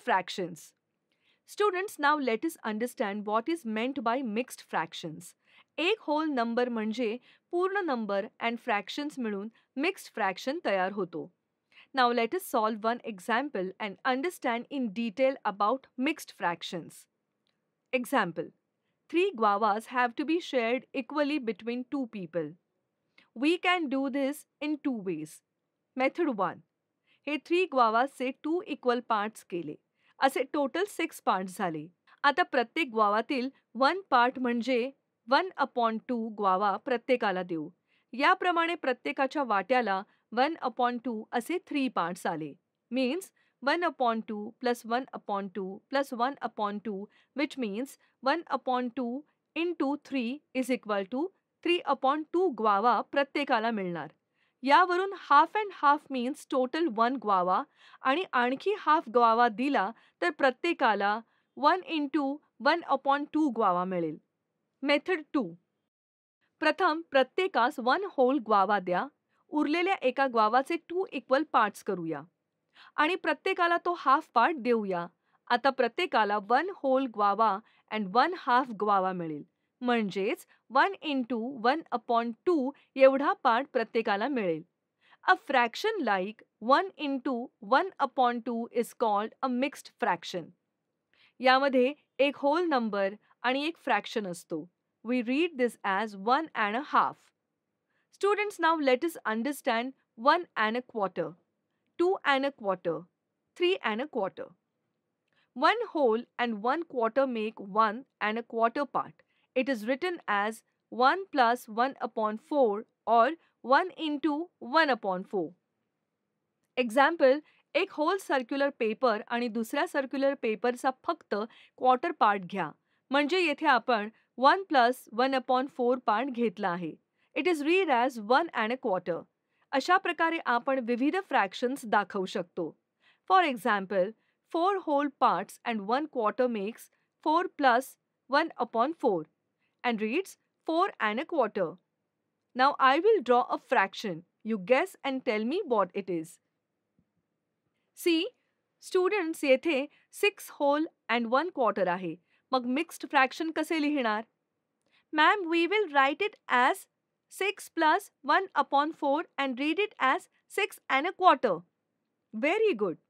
fractions. Students, now let us understand what is meant by mixed fractions. एक whole number म्हणजे पूर्ण number and fractions मिळून mixed fraction तयार होतो. Now let us solve one example and understand in detail about mixed fractions. Example: 3 guavas have to be shared equally between 2 people. We can do this in 2 ways. Method 1. हे 3 guavasचे 2 equal parts केले. असे total 6 parts झाले. आता प्रत्येक ग्वावातील 1 part म्हणजे 1/2 guava प्रत्येकाला देऊ. याप्रमाणे प्रत्येकाच्या वाट्याला 1/2 असे 3 पार्ट्स आले. Means 1/2 plus 1/2 plus 1/2 which means 1/2 into 3 is equal to 3/2 guava प्रत्येकाला मिळणार. यावरून half and half means total 1 guava आणि आणखी हाफ ग्वावा दिला तर प्रत्येकाला 1 into 1/2 ग्वावा मिळेल. मेथड 2. प्रथम प्रत्येकास 1 होल ग्वावा द्या. उरलेल्या एका ग्वावाचे 2 इक्वल पार्ट्स करूया आणि प्रत्येकाला तो हाफ पार्ट देऊया. आता प्रत्येकाला 1 whole guava and 1 half guava मिळेल. म्हणजेच 1 into 1/2 एवढा पार्ट प्रत्येकाला मिळेल. A fraction like 1 into 1/2 is called a mixed fraction. यामध्ये एक होल नंबर आणि एक फ्रॅक्शन असतो. We read this as 1.5. Students, now let us understand 1.25, 2.25, 3.25. 1 whole and 1 quarter make 1.25 part. It is written as 1 plus 1/4 or 1 into 1/4. Example: एक hole circular paper आणि दुसऱ्या circular पेपरचा फक्त क्वार्टर पार्ट घ्या. म्हणजे येथे आपण 1 plus 1/4 पार्ट घेतला आहे. It is read as 1.25. अशा प्रकारे आपण विविध फ्रॅक्शन्स दाखवू शकतो. For example, 4 whole parts and 1 quarter makes 4 plus 1/4 and reads 4.25. Now I will draw a fraction. You guess and tell me what it is. See, students, येथे 6 whole and 1 quarter आहे. मग mixed fraction कसे लिहिणार? Ma'am, we will write it as 6 plus 1/4 and read it as 6.25. Very good.